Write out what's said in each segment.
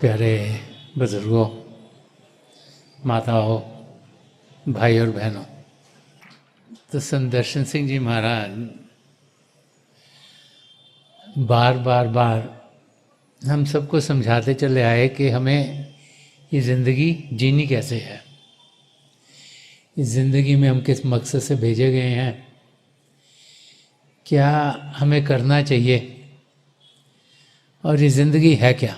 प्यारे बुजुर्गों, माताओं, भाई और बहनों, तो संत दर्शन सिंह जी महाराज बार हम सबको समझाते चले आए कि हमें ये ज़िंदगी जीनी कैसे है, इस ज़िंदगी में हम किस मकसद से भेजे गए हैं, क्या हमें करना चाहिए और ये ज़िंदगी है क्या।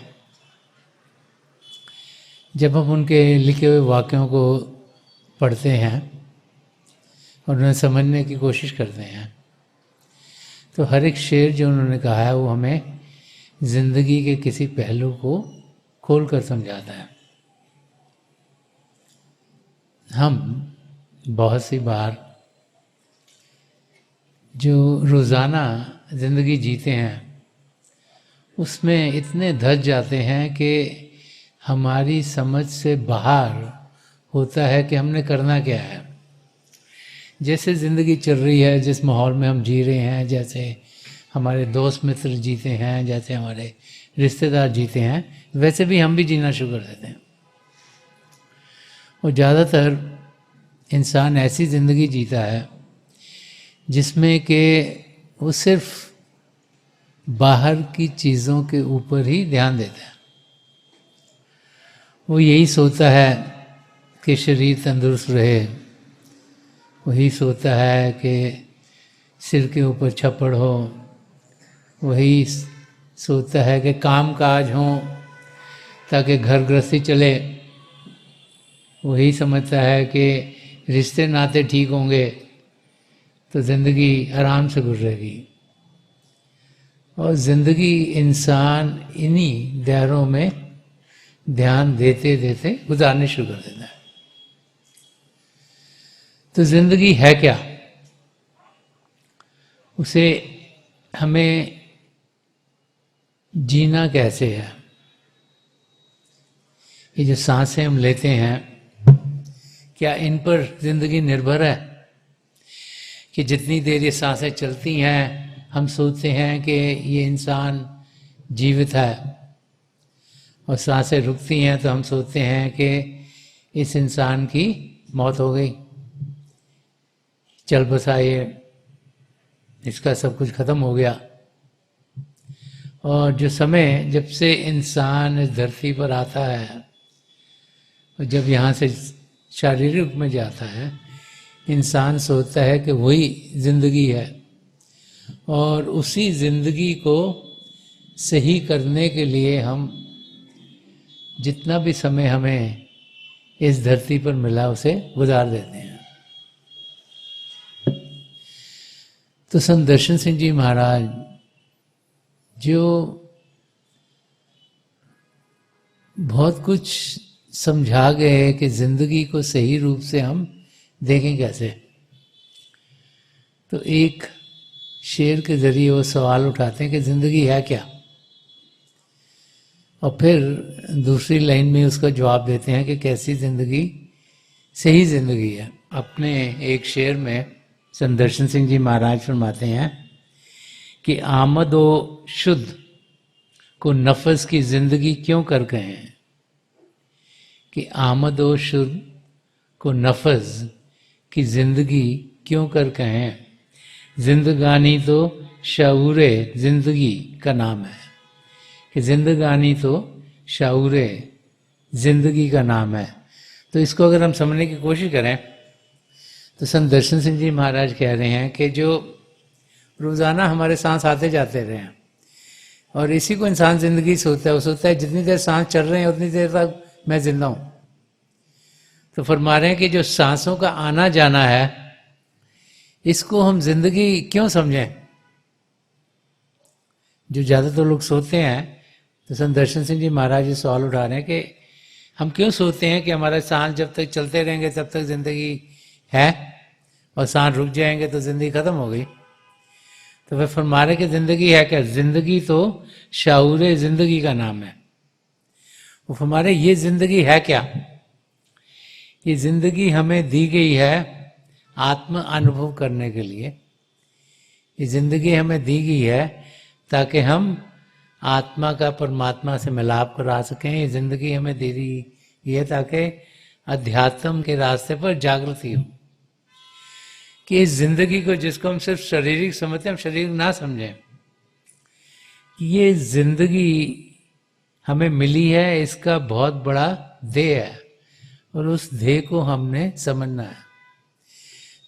जब हम उनके लिखे हुए वाक्यों को पढ़ते हैं और उन्हें समझने की कोशिश करते हैं तो हर एक शेर जो उन्होंने कहा है वो हमें ज़िंदगी के किसी पहलू को खोल कर समझाता है। हम बहुत सी बार जो रोज़ाना ज़िंदगी जीते हैं उसमें इतने धँस जाते हैं कि हमारी समझ से बाहर होता है कि हमने करना क्या है। जैसे ज़िंदगी चल रही है, जिस माहौल में हम जी रहे हैं, जैसे हमारे दोस्त मित्र जीते हैं, जैसे हमारे रिश्तेदार जीते हैं, वैसे भी हम भी जीना शुरू कर देते हैं। और ज़्यादातर इंसान ऐसी ज़िंदगी जीता है जिसमें कि वो सिर्फ बाहर की चीज़ों के ऊपर ही ध्यान देता है। वो यही सोचता है कि शरीर तंदुरुस्त रहे, वही सोचता है कि सिर के ऊपर छप्पड़ हो, वही सोचता है कि काम काज हो ताकि घर गृहस्थी चले, वही समझता है कि रिश्ते नाते ठीक होंगे तो ज़िंदगी आराम से गुजरेगी। और ज़िंदगी इंसान इन्हीं दायरों में ध्यान देते देते गुजारने शुरू कर देता है। तो ज़िंदगी है क्या, उसे हमें जीना कैसे है। ये जो सांसें हम लेते हैं, क्या इन पर ज़िंदगी निर्भर है कि जितनी देर ये सांसें चलती हैं हम सोचते हैं कि ये इंसान जीवित है, और सांसें रुकती हैं तो हम सोचते हैं कि इस इंसान की मौत हो गई, चल बसा ये, इसका सब कुछ ख़त्म हो गया। और जो समय जब से इंसान इस धरती पर आता है और जब यहाँ से शारीरिक रूप में जाता है, इंसान सोचता है कि वही ज़िंदगी है, और उसी ज़िंदगी को सही करने के लिए हम जितना भी समय हमें इस धरती पर मिला उसे गुजार देते हैं। तो संत दर्शन सिंह जी महाराज जो बहुत कुछ समझा गए कि ज़िंदगी को सही रूप से हम देखें कैसे, तो एक शेर के ज़रिए वो सवाल उठाते हैं कि ज़िंदगी है क्या, और फिर दूसरी लाइन में उसका जवाब देते हैं कि कैसी ज़िंदगी सही ज़िंदगी है। अपने एक शेर में संत दर्शन सिंह जी महाराज फरमाते हैं कि आमदो शुद्ध को नफस की ज़िंदगी क्यों कर कहें, कि आमदो शुद्ध को नफस की ज़िंदगी क्यों कर कहें, जिंदगानी तो शऊरे ज़िंदगी का नाम है, कि जिंदगानी तो शऊरे ज़िंदगी का नाम है। तो इसको अगर हम समझने की कोशिश करें तो संत दर्शन सिंह जी महाराज कह रहे हैं कि जो रोज़ाना हमारे सांस आते जाते रहे हैं, और इसी को इंसान ज़िंदगी सोचता है। वो सोचता है जितनी देर सांस चल रहे हैं उतनी देर तक मैं जिंदा हूँ। तो फरमा रहे हैं कि जो सांसों का आना जाना है, इसको हम ज़िंदगी क्यों समझें। जो ज़्यादातर लोग सोचते हैं, तो संत दर्शन सिंह जी महाराज ये सवाल उठा रहे हैं कि हम क्यों सोचते हैं कि हमारा सांस जब तक चलते रहेंगे तब तक ज़िंदगी है, और सांस रुक जाएंगे तो ज़िंदगी ख़त्म हो गई। तो वह फरमा रहे कि ज़िंदगी है क्या, ज़िंदगी तो शऊरे ज़िंदगी का नाम है। वो फरमा रहे ये ज़िंदगी है क्या, ये ज़िंदगी हमें दी गई है आत्म अनुभव करने के लिए। ये ज़िंदगी हमें दी गई है ताकि हम आत्मा का परमात्मा से मिलाप करा सकें। ये जिंदगी हमें दे दी ये ताकि अध्यात्म के रास्ते पर जागृति हो, कि इस जिंदगी को जिसको हम सिर्फ शारीरिक समझते हैं, हम शरीर ना समझें कि ये जिंदगी हमें मिली है, इसका बहुत बड़ा ध्येय है और उस ध्येय को हमने समझना है।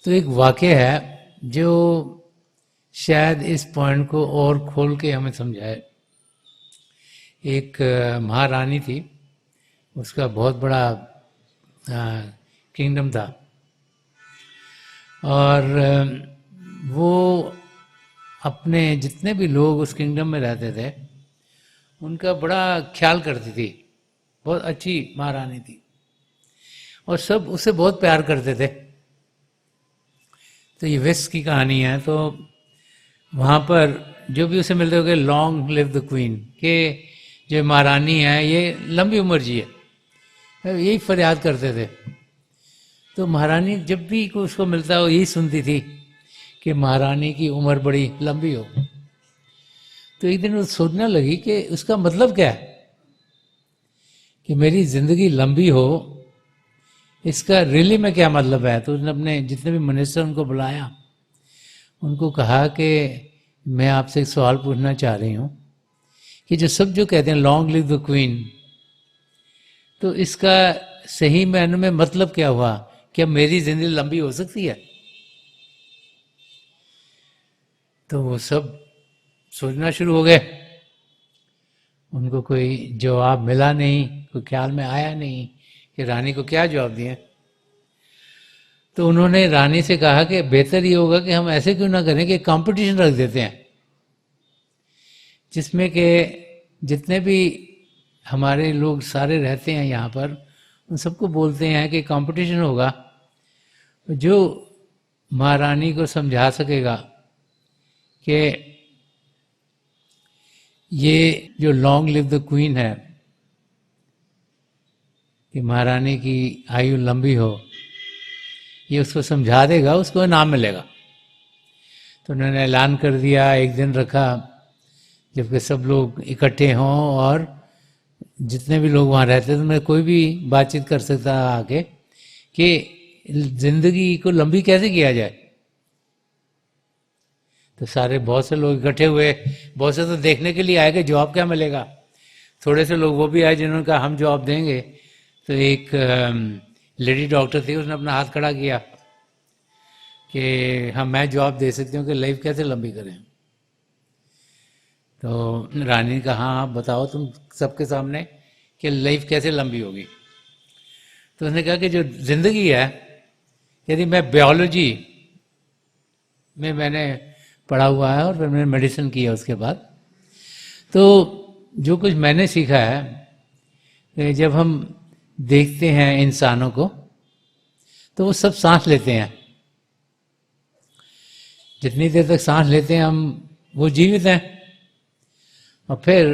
तो एक वाक्य है जो शायद इस पॉइंट को और खोल के हमें समझाए। एक महारानी थी, उसका बहुत बड़ा किंगडम था और वो अपने जितने भी लोग उस किंगडम में रहते थे उनका बड़ा ख्याल करती थी। बहुत अच्छी महारानी थी और सब उससे बहुत प्यार करते थे। तो ये वेस्ट की कहानी है। तो वहाँ पर जो भी उसे मिलते हो गए, लॉन्ग लिव द क्वीन, के जो महारानी है ये लंबी उम्र जी है, यही फरियाद करते थे। तो महारानी जब भी उसको मिलता वो यही सुनती थी कि महारानी की उम्र बड़ी लंबी हो। तो एक दिन वो सोचने लगी कि उसका मतलब क्या है कि मेरी जिंदगी लंबी हो, इसका रियली में क्या मतलब है। तो उसने अपने जितने भी मिनिस्टर उनको बुलाया, उनको कहा कि मैं आपसे एक सवाल पूछना चाह रही हूँ कि जो सब जो कहते हैं लॉन्ग लिव द क्वीन, तो इसका सही मायने में मतलब क्या हुआ? क्या मेरी जिंदगी लंबी हो सकती है? तो वो सब सोचना शुरू हो गए। उनको कोई जवाब मिला नहीं, कोई ख्याल में आया नहीं कि रानी को क्या जवाब दिए। तो उन्होंने रानी से कहा कि बेहतर ये होगा कि हम ऐसे क्यों ना करें कि कंपटीशन रख देते हैं जिसमें कि जितने भी हमारे लोग सारे रहते हैं यहाँ पर, उन सबको बोलते हैं कि कंपटीशन होगा, जो महारानी को समझा सकेगा कि ये जो लॉन्ग लिव द क्वीन है, कि महारानी की आयु लंबी हो, ये उसको समझा देगा, उसको इनाम मिलेगा। तो उन्होंने ऐलान कर दिया, एक दिन रखा जबकि सब लोग इकट्ठे हों और जितने भी लोग वहाँ रहते थे उनमें कोई भी बातचीत कर सकता आके कि जिंदगी को लंबी कैसे किया जाए। तो सारे बहुत से लोग इकट्ठे हुए, बहुत से तो देखने के लिए आए कि जवाब क्या मिलेगा। थोड़े से लोग वो भी आए जिन्होंने कहा हम जवाब देंगे। तो एक लेडी डॉक्टर थी, उसने अपना हाथ खड़ा किया कि हाँ मैं जवाब दे सकती हूँ कि लाइफ कैसे लंबी करें। तो रानी ने कहा हाँ बताओ तुम सबके सामने कि लाइफ कैसे लंबी होगी। तो उसने कहा कि जो जिंदगी है, यदि मैं बायोलॉजी में मैंने पढ़ा हुआ है और फिर मैंने मेडिसिन किया उसके बाद, तो जो कुछ मैंने सीखा है कि जब हम देखते हैं इंसानों को तो वो सब सांस लेते हैं। जितनी देर तक सांस लेते हैं हम, वो जीवित हैं, और फिर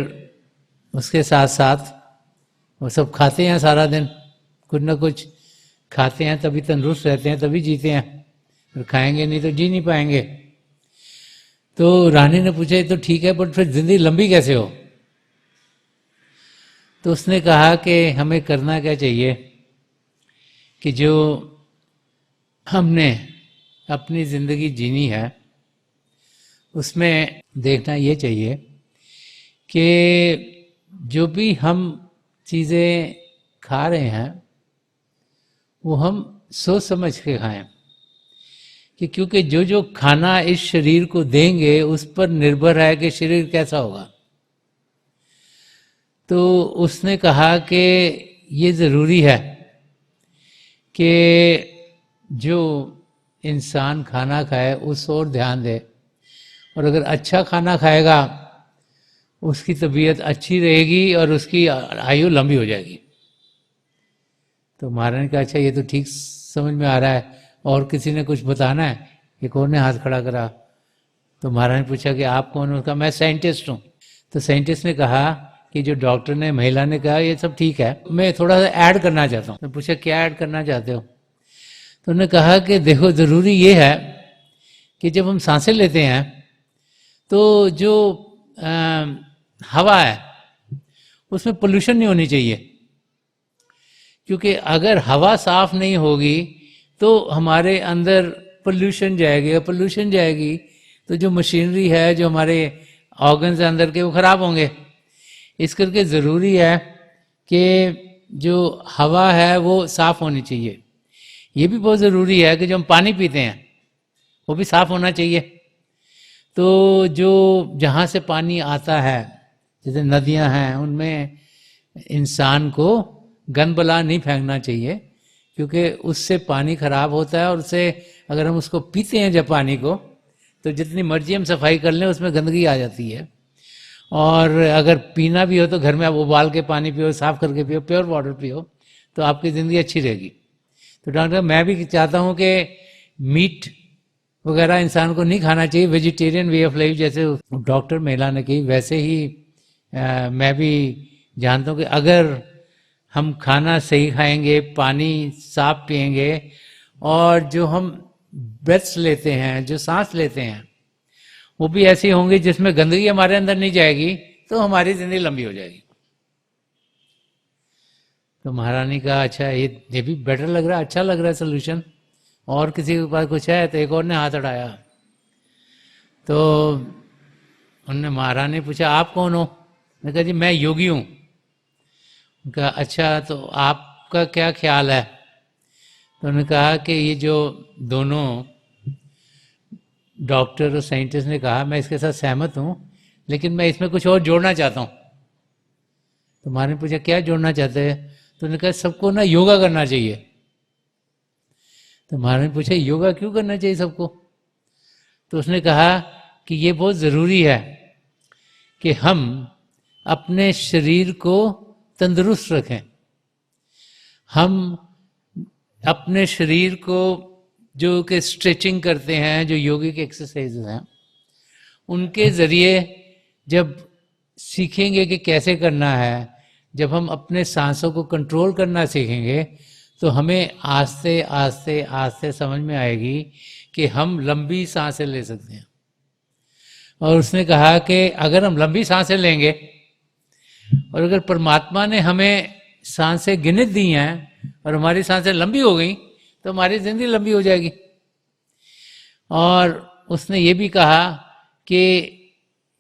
उसके साथ साथ वो सब खाते हैं सारा दिन, कुछ ना कुछ खाते हैं, तभी तंदुरुस्त रहते हैं, तभी जीते हैं। फिर खाएंगे नहीं तो जी नहीं पाएंगे। तो रानी ने पूछा ये तो ठीक है, पर फिर जिंदगी लंबी कैसे हो? तो उसने कहा कि हमें करना क्या चाहिए कि जो हमने अपनी जिंदगी जीनी है उसमें देखना ये चाहिए कि जो भी हम चीज़ें खा रहे हैं वो हम सोच समझ के खाएं, कि क्योंकि जो जो खाना इस शरीर को देंगे उस पर निर्भर है कि शरीर कैसा होगा। तो उसने कहा कि ये ज़रूरी है कि जो इंसान खाना खाए उस ओर ध्यान दे, और अगर अच्छा खाना खाएगा उसकी तबीयत अच्छी रहेगी और उसकी आयु लंबी हो जाएगी। तो महारानी का अच्छा ये तो ठीक समझ में आ रहा है, और किसी ने कुछ बताना है? एक और ने हाथ खड़ा करा। तो महारानी पूछा कि आप कौन हो? उसका मैं साइंटिस्ट हूँ। तो साइंटिस्ट ने कहा कि जो डॉक्टर ने, महिला ने कहा ये सब ठीक है, मैं थोड़ा सा ऐड करना चाहता हूँ। तो पूछा क्या ऐड करना चाहते हो? तो उन्होंने कहा कि देखो ज़रूरी ये है कि जब हम सांसें लेते हैं तो जो हवा है उसमें पोल्यूशन नहीं होनी चाहिए, क्योंकि अगर हवा साफ नहीं होगी तो हमारे अंदर पोल्यूशन जाएगी, और पोल्यूशन जाएगी तो जो मशीनरी है, जो हमारे ऑर्गन्स अंदर के, वो खराब होंगे। इस करके ज़रूरी है कि जो हवा है वो साफ होनी चाहिए। ये भी बहुत ज़रूरी है कि जो हम पानी पीते हैं वो भी साफ होना चाहिए। तो जो जहाँ से पानी आता है, जैसे नदियाँ हैं, उनमें इंसान को गंद बला नहीं फेंकना चाहिए, क्योंकि उससे पानी खराब होता है, और उससे अगर हम उसको पीते हैं जब पानी को, तो जितनी मर्जी हम सफाई कर लें उसमें गंदगी आ जाती है। और अगर पीना भी हो तो घर में आप उबाल के पानी पियो, साफ करके पियो, प्योर वाटर पियो, तो आपकी ज़िंदगी अच्छी रहेगी। तो डॉक्टर, मैं भी चाहता हूँ कि मीट वगैरह इंसान को नहीं खाना चाहिए, वेजिटेरियन वे ऑफ लाइफ जैसे डॉक्टर महिला ने कही, वैसे ही मैं भी जानता हूँ कि अगर हम खाना सही खाएंगे, पानी साफ पिएंगे, और जो हम ब्रेथ्स लेते हैं, जो सांस लेते हैं, वो भी ऐसी होंगी जिसमें गंदगी हमारे अंदर नहीं जाएगी, तो हमारी जिंदगी लंबी हो जाएगी। तो महारानी का अच्छा, ये भी बेटर लग रहा है, अच्छा लग रहा है सोल्यूशन। और किसी के पास कुछ है? तो एक और ने हाथ उठाया। तो उन्होंने, महारानी पूछा, आप कौन हो? मैंने कहा, जी मैं योगी हूँ। कहा, अच्छा, तो आपका क्या ख्याल है? तो उन्होंने कहा कि ये जो दोनों डॉक्टर और साइंटिस्ट ने कहा, मैं इसके साथ सहमत हूँ, लेकिन मैं इसमें कुछ और जोड़ना चाहता हूँ। तो महारानी पूछा, क्या जोड़ना चाहते हैं? तो उन्होंने कहा, सबको ना योगा करना चाहिए। तो महाराज ने पूछा, योगा क्यों करना चाहिए सबको? तो उसने कहा कि ये बहुत ज़रूरी है कि हम अपने शरीर को तंदुरुस्त रखें। हम अपने शरीर को जो कि स्ट्रेचिंग करते हैं, जो योगिक एक्सरसाइज हैं, उनके ज़रिए जब सीखेंगे कि कैसे करना है, जब हम अपने सांसों को कंट्रोल करना सीखेंगे, तो हमें आस्ते आस्ते आस्ते समझ में आएगी कि हम लंबी सांसें ले सकते हैं। और उसने कहा कि अगर हम लंबी सांसें लेंगे, और अगर परमात्मा ने हमें सांसें गिनत दी हैं और हमारी सांसें लंबी हो गई, तो हमारी जिंदगी लंबी हो जाएगी। और उसने ये भी कहा कि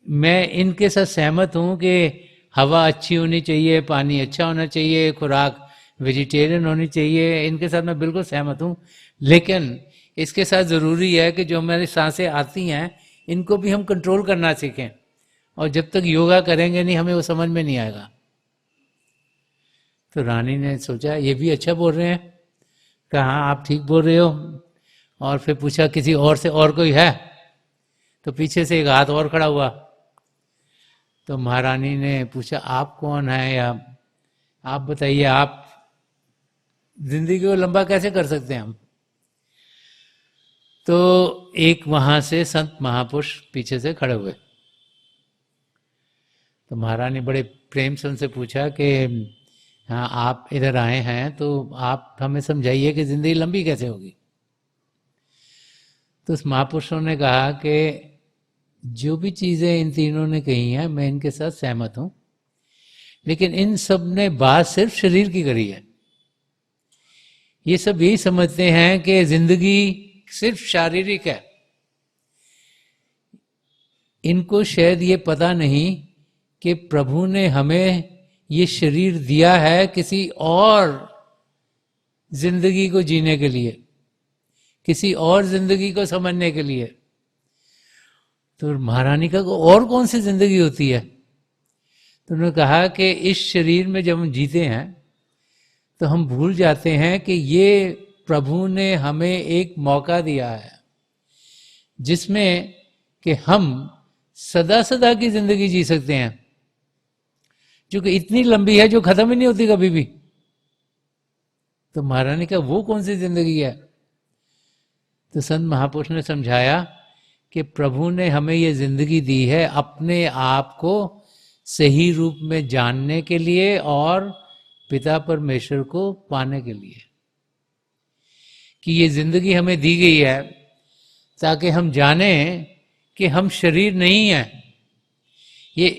मैं इनके साथ सहमत हूँ कि हवा अच्छी होनी चाहिए, पानी अच्छा होना चाहिए, खुराक वेजिटेरियन होनी चाहिए, इनके साथ मैं बिल्कुल सहमत हूँ। लेकिन इसके साथ ज़रूरी है कि जो हमारी सांसें आती हैं, इनको भी हम कंट्रोल करना सीखें। और जब तक योगा करेंगे नहीं, हमें वो समझ में नहीं आएगा। तो रानी ने सोचा, ये भी अच्छा बोल रहे हैं। कहा, हाँ आप ठीक बोल रहे हो। और फिर पूछा, किसी और से और कोई है? तो पीछे से एक हाथ और खड़ा हुआ। तो महारानी ने पूछा, आप कौन है? या आप बताइए, आप जिंदगी को लंबा कैसे कर सकते हैं हम? तो एक वहां से संत महापुरुष पीछे से खड़े हुए। तो महारानी बड़े प्रेम से उनसे पूछा कि हाँ आप इधर आए हैं, तो आप हमें समझाइए कि जिंदगी लंबी कैसे होगी। तो उस महापुरुषों ने कहा कि जो भी चीज़ें इन तीनों ने कही हैं, मैं इनके साथ सहमत हूँ, लेकिन इन सब ने बात सिर्फ शरीर की करी है। ये सब यही समझते हैं कि जिंदगी सिर्फ शारीरिक है। इनको शायद ये पता नहीं कि प्रभु ने हमें ये शरीर दिया है किसी और जिंदगी को जीने के लिए, किसी और जिंदगी को समझने के लिए। तो महारानी का और कौन सी जिंदगी होती है? तो उन्होंने कहा कि इस शरीर में जब हम जीते हैं, तो हम भूल जाते हैं कि ये प्रभु ने हमें एक मौका दिया है जिसमें कि हम सदा सदा की जिंदगी जी सकते हैं, जो कि इतनी लंबी है, जो खत्म ही नहीं होती कभी भी। तो महारानी का वो कौन सी जिंदगी है? तो संत महापुरुष ने समझाया कि प्रभु ने हमें ये जिंदगी दी है अपने आप को सही रूप में जानने के लिए और पिता परमेश्वर को पाने के लिए। कि ये जिंदगी हमें दी गई है ताकि हम जाने कि हम शरीर नहीं हैं। ये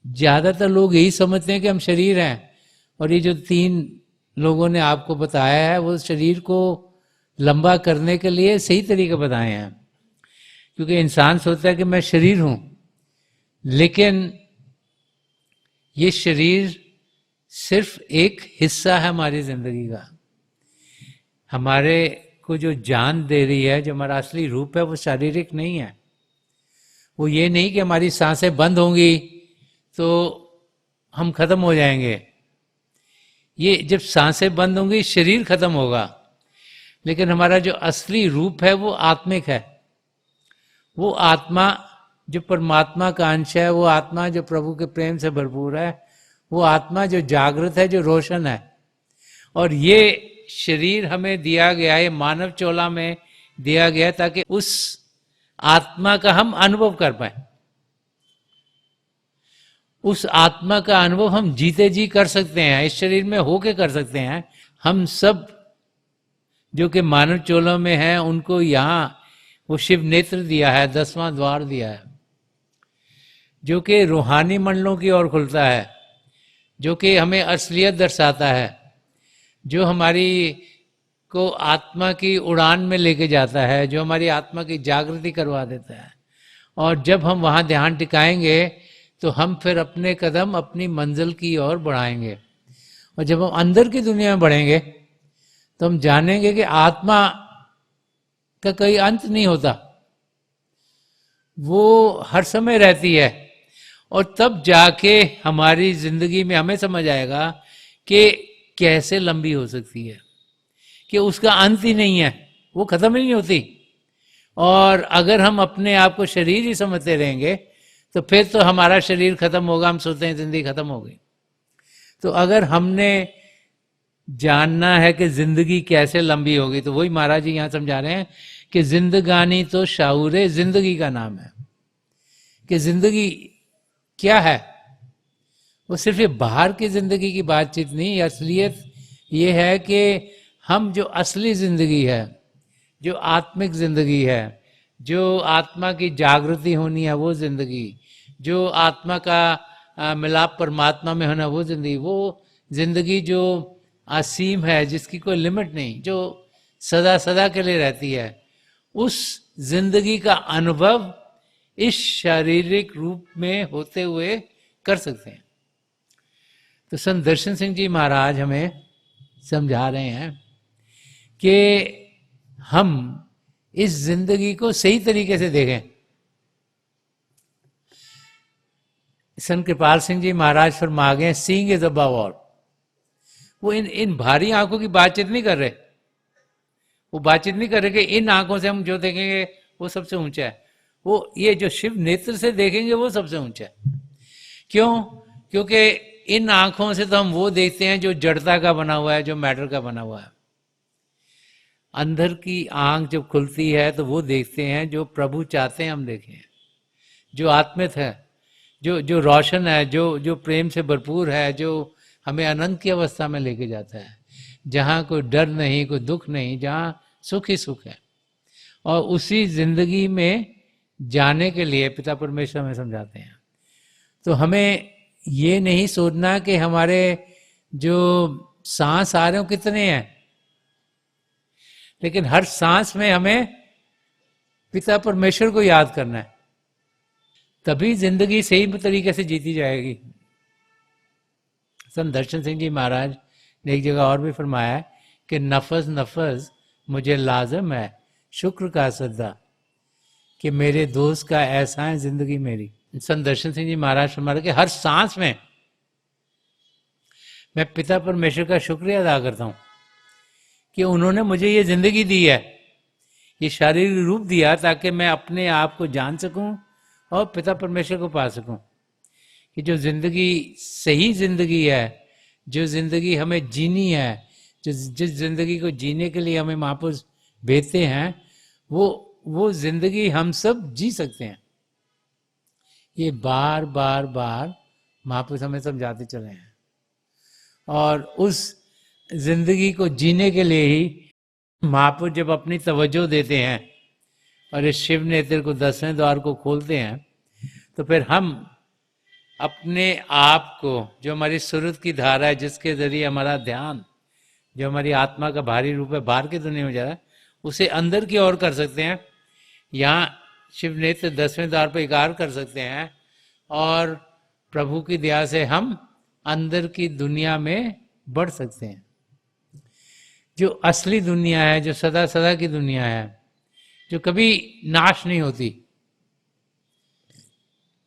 ज्यादातर लोग यही समझते हैं कि हम शरीर हैं, और ये जो 3 लोगों ने आपको बताया है वो शरीर को लंबा करने के लिए सही तरीके बताए हैं। क्योंकि इंसान सोचता है कि मैं शरीर हूं, लेकिन ये शरीर सिर्फ एक हिस्सा है हमारी जिंदगी का। हमारे को जो जान दे रही है, जो हमारा असली रूप है, वो शारीरिक नहीं है। वो ये नहीं कि हमारी सांसें बंद होंगी तो हम खत्म हो जाएंगे। ये जब सांसें बंद होंगी शरीर खत्म होगा, लेकिन हमारा जो असली रूप है वो आत्मिक है। वो आत्मा जो परमात्मा का अंश है, वो आत्मा जो प्रभु के प्रेम से भरपूर है, वो आत्मा जो जागृत है, जो रोशन है। और ये शरीर हमें दिया गया है, मानव चोला में दिया गया है, ताकि उस आत्मा का हम अनुभव कर पाए। उस आत्मा का अनुभव हम जीते जी कर सकते हैं, इस शरीर में होके कर सकते हैं। हम सब जो कि मानव चोलों में हैं, उनको यहाँ वो शिव नेत्र दिया है, 10वां द्वार दिया है, जो कि रूहानी मंडलों की ओर खुलता है, जो कि हमें असलियत दर्शाता है, जो हमारी को आत्मा की उड़ान में लेके जाता है, जो हमारी आत्मा की जागृति करवा देता है। और जब हम वहाँ ध्यान टिकाएंगे तो हम फिर अपने कदम अपनी मंजिल की ओर बढ़ाएंगे। और जब हम अंदर की दुनिया में बढ़ेंगे तो हम जानेंगे कि आत्मा का कोई अंत नहीं होता, वो हर समय रहती है। और तब जाके हमारी जिंदगी में हमें समझ आएगा कि कैसे लंबी हो सकती है, कि उसका अंत ही नहीं है, वो खत्म ही नहीं होती। और अगर हम अपने आप को शरीर ही समझते रहेंगे तो फिर तो हमारा शरीर खत्म होगा, हम सोचते हैं जिंदगी खत्म हो गई। तो अगर हमने जानना है कि जिंदगी कैसे लंबी होगी, तो वही महाराज जी यहाँ समझा रहे हैं कि जिंदगानी तो शाऊरे जिंदगी का नाम है। कि जिंदगी क्या है, वो सिर्फ ये बाहर की जिंदगी की बातचीत नहीं, असलियत ये है कि हम जो असली जिंदगी है, जो आत्मिक जिंदगी है, जो आत्मा की जागृति होनी है वो जिंदगी, जो आत्मा का मिलाप परमात्मा में होना वो जिंदगी जो असीम है, जिसकी कोई लिमिट नहीं, जो सदा सदा के लिए रहती है, उस जिंदगी का अनुभव इस शारीरिक रूप में होते हुए कर सकते हैं। तो संत दर्शन सिंह जी महाराज हमें समझा रहे हैं कि हम इस जिंदगी को सही तरीके से देखें। संत कृपाल सिंह जी महाराज फरमा गए, सीइंग इज अबव ऑल। वो इन भारी आंखों की बातचीत नहीं कर रहे, वो बातचीत नहीं कर रहे कि इन आंखों से हम जो देखेंगे वो सबसे ऊंचा है। वो ये जो शिव नेत्र से देखेंगे वो सबसे ऊंचा है। क्यों? क्योंकि इन आंखों से तो हम वो देखते हैं जो जड़ता का बना हुआ है, जो मैटर का बना हुआ है। अंदर की आंख जब खुलती है तो वो देखते हैं जो प्रभु चाहते हैं हम देखें, जो आत्मिक है, जो रोशन है, जो प्रेम से भरपूर है, जो हमें अनंत की अवस्था में लेके जाता है, जहाँ कोई डर नहीं, कोई दुख नहीं, जहाँ सुख ही सुख है। और उसी जिंदगी में जाने के लिए पिता परमेश्वर हमें समझाते हैं। तो हमें ये नहीं सोचना कि हमारे जो सांस आ रहे हो कितने हैं, लेकिन हर सांस में हमें पिता परमेश्वर को याद करना है, तभी जिंदगी सही तरीके से जीती जाएगी। संत दर्शन सिंह जी महाराज ने एक जगह और भी फरमाया है कि नफस नफस मुझे लाजम है शुक्र का सदा, कि मेरे दोस्त का ऐसा है जिंदगी मेरी। संत दर्शन सिंह जी महाराज फरमा रहे कि हर सांस में मैं पिता परमेश्वर का शुक्रिया अदा करता हूं कि उन्होंने मुझे ये जिंदगी दी है, ये शारीरिक रूप दिया, ताकि मैं अपने आप को जान सकूं और पिता परमेश्वर को पा सकूं। कि जो जिंदगी सही जिंदगी है, जो जिंदगी हमें जीनी है, जिस जिंदगी को जीने के लिए हमें महापुरुष भेजते हैं, वो जिंदगी हम सब जी सकते हैं। ये बार बार बार महापुरुष हमें समझाते चले हैं। और उस जिंदगी को जीने के लिए ही महापुरुष जब अपनी तवज्जो देते हैं और इस शिव नेत्र को 10वें द्वार को खोलते हैं, तो फिर हम अपने आप को, जो हमारी सुरत की धारा है, जिसके जरिए हमारा ध्यान, जो हमारी आत्मा का भारी रूप है, बाहर की दुनिया में जा रहा है, उसे अंदर की ओर कर सकते हैं। यहाँ शिव नेत्र 10वें द्वार पर एकार कर सकते हैं और प्रभु की दया से हम अंदर की दुनिया में बढ़ सकते हैं। जो असली दुनिया है, जो सदा सदा की दुनिया है, जो कभी नाश नहीं होती,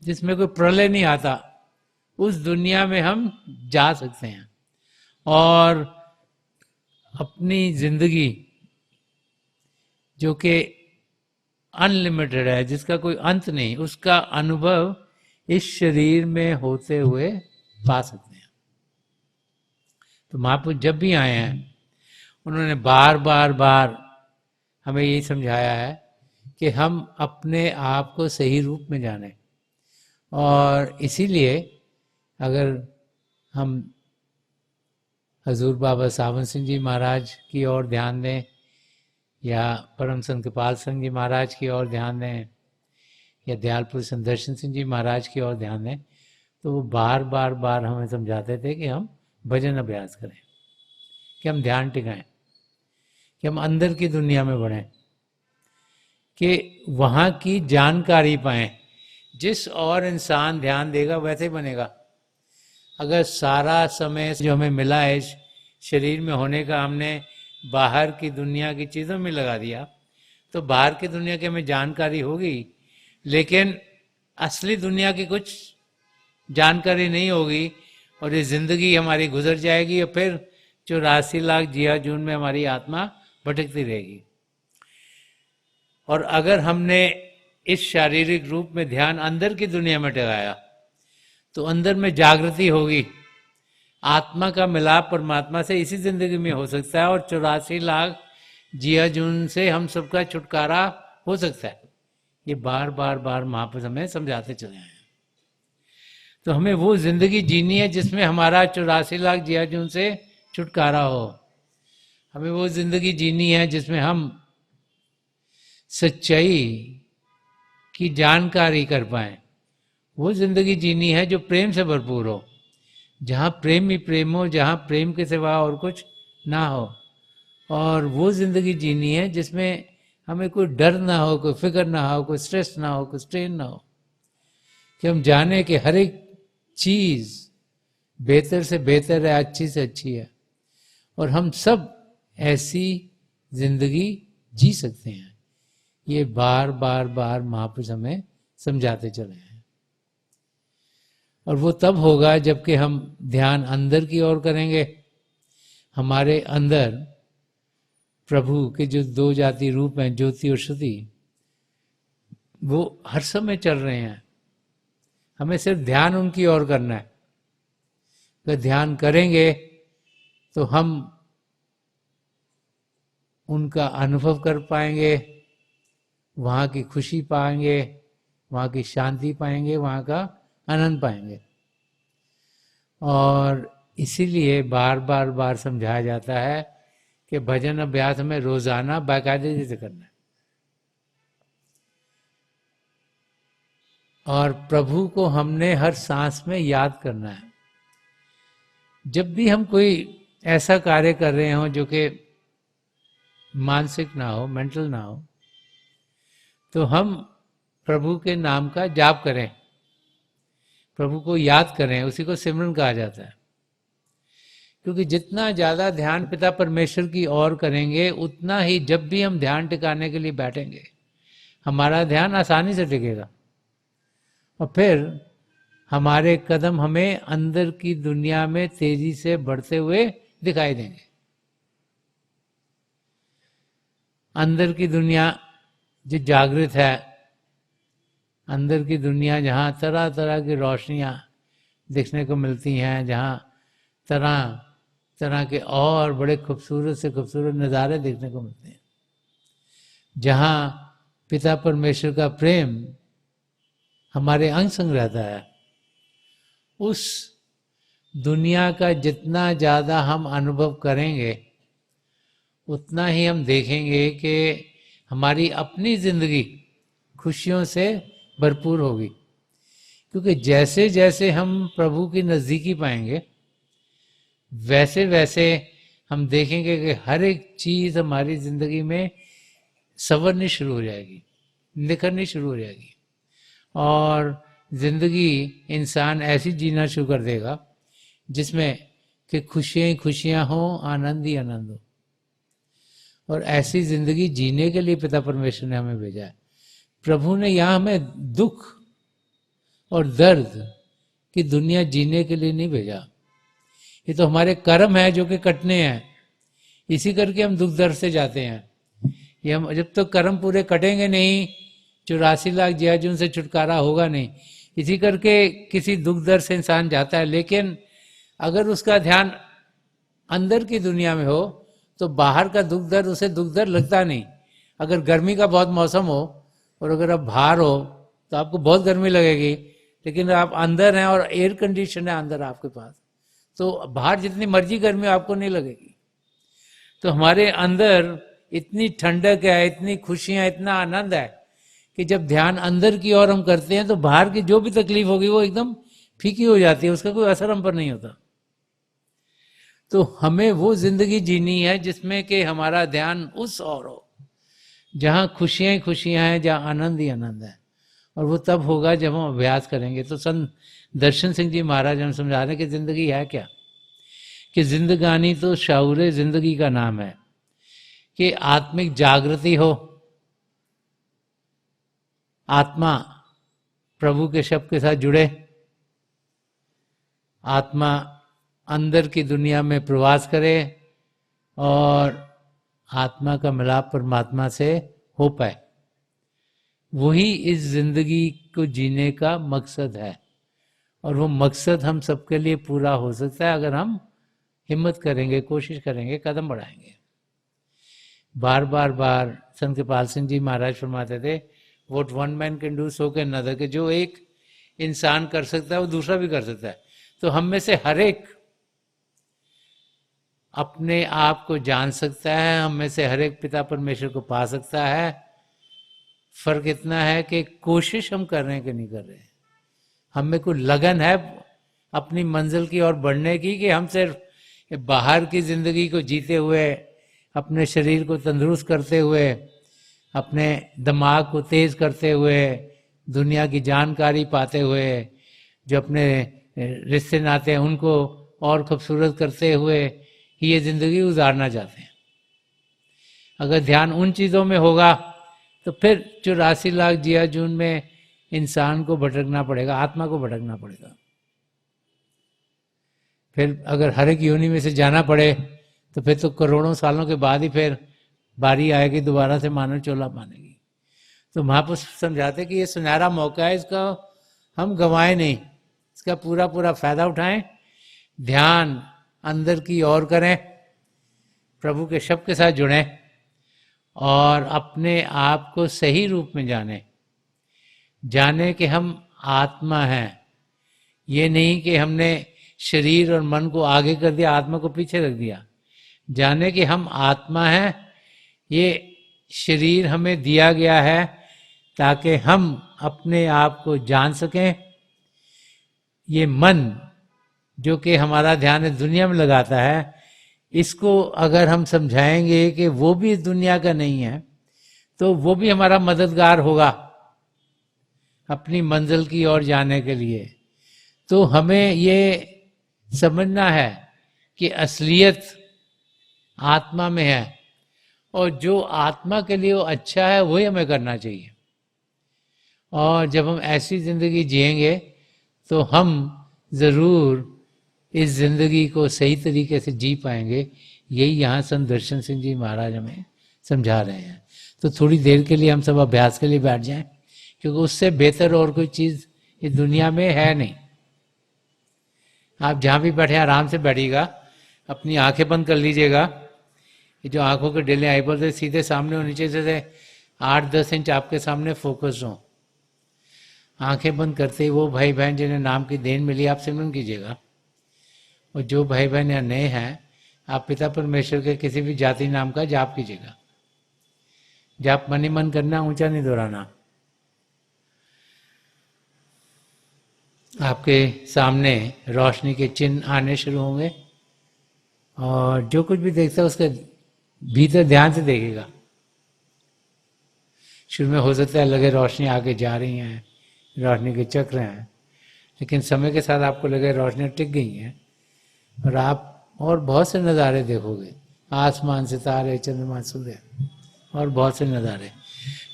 जिसमें कोई प्रलय नहीं आता, उस दुनिया में हम जा सकते हैं और अपनी जिंदगी जो कि अनलिमिटेड है, जिसका कोई अंत नहीं, उसका अनुभव इस शरीर में होते हुए पा सकते हैं। तो महापुरुष जब भी आए हैं उन्होंने बार बार बार हमें यही समझाया है कि हम अपने आप को सही रूप में जानें। और इसीलिए अगर हम हजूर बाबा सावन सिंह जी महाराज की ओर ध्यान दें या परम संत कृपाल सिंह जी महाराज की ओर ध्यान दें या दयालपुर संदर्शन सिंह जी महाराज की ओर ध्यान दें, तो वो बार बार बार हमें समझाते थे कि हम भजन अभ्यास करें, कि हम ध्यान टिकाएं, कि हम अंदर की दुनिया में बढ़ें, कि वहाँ की जानकारी पाएं। जिस और इंसान ध्यान देगा वैसे ही बनेगा। अगर सारा समय जो हमें मिला है शरीर में होने का हमने बाहर की दुनिया की चीज़ों में लगा दिया, तो बाहर की दुनिया की हमें जानकारी होगी, लेकिन असली दुनिया की कुछ जानकारी नहीं होगी और ये जिंदगी हमारी गुजर जाएगी और फिर 84 लाख जिया जून में हमारी आत्मा भटकती रहेगी। और अगर हमने इस शारीरिक रूप में ध्यान अंदर की दुनिया में टिकाया तो अंदर में जागृति होगी, आत्मा का मिलाप परमात्मा से इसी जिंदगी में हो सकता है और 84 लाख जिया जून से हम सबका छुटकारा हो सकता है। ये बार बार बार महापुरुष हमें समझाते चले हैं। तो हमें वो जिंदगी जीनी है जिसमें हमारा 84 लाख जिया जून से छुटकारा हो। हमें वो जिंदगी जीनी है जिसमें हम सच्चाई की जानकारी कर पाए। वो जिंदगी जीनी है जो प्रेम से भरपूर हो, जहाँ प्रेम ही प्रेम हो, जहाँ प्रेम के सिवा और कुछ ना हो। और वो जिंदगी जीनी है जिसमें हमें कोई डर ना हो, कोई फिक्र ना हो, कोई स्ट्रेस ना हो, कोई स्ट्रेन ना हो, कि हम जाने कि हर एक चीज बेहतर से बेहतर है, अच्छी से अच्छी है और हम सब ऐसी जिंदगी जी सकते हैं। ये बार बार बार महापुरुष हमें समझाते चले हैं। और वो तब होगा जबकि हम ध्यान अंदर की ओर करेंगे। हमारे अंदर प्रभु के जो दो जाति रूप हैं, ज्योति और श्रुति, वो हर समय चल रहे हैं। हमें सिर्फ ध्यान उनकी ओर करना है। अगर ध्यान करेंगे तो हम उनका अनुभव कर पाएंगे, वहाँ की खुशी पाएंगे, वहाँ की शांति पाएंगे, वहाँ का आनंद पाएंगे। और इसीलिए बार बार बार समझाया जाता है कि भजन अभ्यास में रोजाना बाकायदगी से करना है और प्रभु को हमने हर सांस में याद करना है। जब भी हम कोई ऐसा कार्य कर रहे हो जो कि मानसिक ना हो, मेंटल ना हो, तो हम प्रभु के नाम का जाप करें, प्रभु को याद करें। उसी को सिमरन कहा जाता है। क्योंकि जितना ज़्यादा ध्यान पिता परमेश्वर की ओर करेंगे, उतना ही जब भी हम ध्यान टिकाने के लिए बैठेंगे हमारा ध्यान आसानी से टिकेगा और फिर हमारे कदम हमें अंदर की दुनिया में तेजी से बढ़ते हुए दिखाई देंगे। अंदर की दुनिया जो जागृत है, अंदर की दुनिया जहाँ तरह तरह की रोशनियाँ देखने को मिलती हैं, जहाँ तरह तरह के और बड़े खूबसूरत से खूबसूरत नज़ारे देखने को मिलते हैं, जहाँ पिता परमेश्वर का प्रेम हमारे अंग संग रहता है, उस दुनिया का जितना ज़्यादा हम अनुभव करेंगे उतना ही हम देखेंगे कि हमारी अपनी जिंदगी खुशियों से भरपूर होगी। क्योंकि जैसे जैसे हम प्रभु की नज़दीकी पाएंगे वैसे वैसे हम देखेंगे कि हर एक चीज़ हमारी ज़िंदगी में संवरनी शुरू हो जाएगी, निखरनी शुरू हो जाएगी, और ज़िंदगी इंसान ऐसी जीना शुरू कर देगा जिसमें कि खुशियाँ ही खुशियाँ हों, आनंद ही आनंद हो। और ऐसी ज़िंदगी जीने के लिए पिता परमेश्वर ने हमें भेजा है। प्रभु ने यहाँ हमें दुख और दर्द की दुनिया जीने के लिए नहीं भेजा। ये तो हमारे कर्म है जो कि कटने हैं, इसी करके हम दुख दर्द से जाते हैं। ये हम जब तक तो कर्म पूरे कटेंगे नहीं, 84 लाख जियाजून से छुटकारा होगा नहीं, इसी करके किसी दुख दर्द से इंसान जाता है। लेकिन अगर उसका ध्यान अंदर की दुनिया में हो तो बाहर का दुख दर्द उसे दुख दर्द लगता नहीं। अगर गर्मी का बहुत मौसम हो और अगर आप बाहर हो तो आपको बहुत गर्मी लगेगी, लेकिन आप अंदर हैं और एयर कंडीशन है अंदर आपके पास, तो बाहर जितनी मर्जी गर्मी आपको नहीं लगेगी। तो हमारे अंदर इतनी ठंडक है, इतनी खुशियाँ, इतना आनंद है कि जब ध्यान अंदर की ओर हम करते हैं तो बाहर की जो भी तकलीफ होगी वो एकदम फीकी हो जाती है, उसका कोई असर हम पर नहीं होता। तो हमें वो जिंदगी जीनी है जिसमें कि हमारा ध्यान उस ओर हो जहाँ खुशियाँ ही खुशियाँ हैं, जहाँ आनंद ही आनंद है। और वो तब होगा जब हम अभ्यास करेंगे। तो संत दर्शन सिंह जी महाराज हम समझा रहे हैं कि जिंदगी है क्या, कि जिंदगानी तो शाऊर जिंदगी का नाम है, कि आत्मिक जागृति हो, आत्मा प्रभु के शब्द के साथ जुड़े, आत्मा अंदर की दुनिया में प्रवास करे और आत्मा का मिलाप परमात्मा से हो पाए। वही इस जिंदगी को जीने का मकसद है, और वो मकसद हम सबके लिए पूरा हो सकता है अगर हम हिम्मत करेंगे, कोशिश करेंगे, कदम बढ़ाएंगे। बार बार बार संत कृपाल सिंह जी महाराज फरमाते थे, what one man can do so can another, के जो एक इंसान कर सकता है वो दूसरा भी कर सकता है। तो हम में से हर एक अपने आप को जान सकता है, हम में से हर एक पिता परमेश्वर को पा सकता है। फर्क इतना है कि कोशिश हम कर रहे हैं कि नहीं कर रहे हैं। हम में कोई लगन है अपनी मंजिल की ओर बढ़ने की, कि हम सिर्फ बाहर की जिंदगी को जीते हुए, अपने शरीर को तंदुरुस्त करते हुए, अपने दिमाग को तेज करते हुए, दुनिया की जानकारी पाते हुए, जो अपने रिश्ते नाते हैं उनको और खूबसूरत करते हुए ही ये जिंदगी गुजारना चाहते हैं। अगर ध्यान उन चीज़ों में होगा तो फिर 84 लाख जिया जून में इंसान को भटकना पड़ेगा, आत्मा को भटकना पड़ेगा। फिर अगर हर एक योनि में से जाना पड़े तो फिर तो करोड़ों सालों के बाद ही फिर बारी आएगी दोबारा से मानव चोला पाने की। तो महापुरुष समझाते कि ये सुनहरा मौका है, इसका हम गंवाएं नहीं, इसका पूरा पूरा फायदा उठाएं, ध्यान अंदर की ओर करें, प्रभु के शब्द के साथ जुड़ें और अपने आप को सही रूप में जाने कि हम आत्मा हैं। ये नहीं कि हमने शरीर और मन को आगे कर दिया, आत्मा को पीछे रख दिया। जाने कि हम आत्मा हैं, ये शरीर हमें दिया गया है ताकि हम अपने आप को जान सकें। ये मन जो कि हमारा ध्यान दुनिया में लगाता है, इसको अगर हम समझाएंगे कि वो भी इस दुनिया का नहीं है तो वो भी हमारा मददगार होगा अपनी मंजिल की ओर जाने के लिए। तो हमें ये समझना है कि असलियत आत्मा में है और जो आत्मा के लिए वो अच्छा है वही हमें करना चाहिए। और जब हम ऐसी ज़िंदगी जिएंगे तो हम ज़रूर इस ज़िंदगी को सही तरीके से जी पाएंगे। यही यहाँ संत दर्शन सिंह जी महाराज हमें समझा रहे हैं। तो थोड़ी देर के लिए हम सब अभ्यास के लिए बैठ जाएं, क्योंकि उससे बेहतर और कोई चीज़ इस दुनिया में है नहीं। आप जहाँ भी बैठे आराम से बैठिएगा, अपनी आंखें बंद कर लीजिएगा। ये जो आंखों के डेले आई बोलते सीधे सामने और नीचे से 8-10 इंच आपके सामने फोकस हो। आंखें बंद करते ही वो भाई बहन जिन्हें नाम की देन मिली आप सिमरन कीजिएगा, और जो भाई बहन यहाँ नए हैं आप पिता परमेश्वर के किसी भी जाति नाम का जाप कीजिएगा। जाप मन ही मन करना, ऊंचा नहीं दोहराना। आपके सामने रोशनी के चिन्ह आने शुरू होंगे और जो कुछ भी देखता है उसके भीतर ध्यान से देखेगा। शुरू में हो सकता है लगे रोशनी आगे जा रही हैं, रोशनी के चक्र हैं, लेकिन समय के साथ आपको लगे रोशनी टिक गई हैं और आप और बहुत से नज़ारे देखोगे, आसमान, सितारे, चंद्रमा, सूर्य और बहुत से नज़ारे।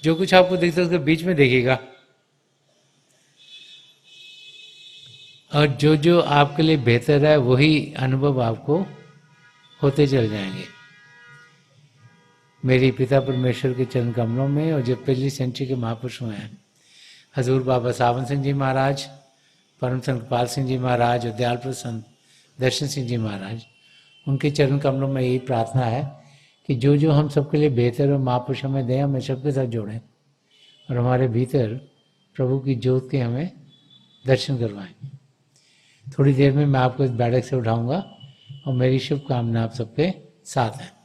जो कुछ आपको दिखता है उसके बीच में देखिएगा और जो जो आपके लिए बेहतर है वही अनुभव आपको होते चल जाएंगे। मेरी पिता परमेश्वर के चरण कमलों में और जो पहली सेंचुरी के महापुरुष हुए हैं, हजूर बाबा सावन सिंह जी महाराज, परम संत कृपाल सिंह जी महाराज और दयाल संत दर्शन सिंह जी महाराज, उनके चरण कमलों में यही प्रार्थना है कि जो जो हम सबके लिए बेहतर और महापुरुष हमें दें, हमें सबके साथ जोड़ें और हमारे भीतर प्रभु की ज्योत के हमें दर्शन करवाएं। थोड़ी देर में मैं आपको इस बैठक से उठाऊंगा और मेरी शुभकामना आप सबके साथ है।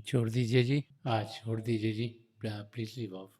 छोड़ दीजिए जी, आज छोड़ दीजिए जी, प्लीज लीव ऑफ।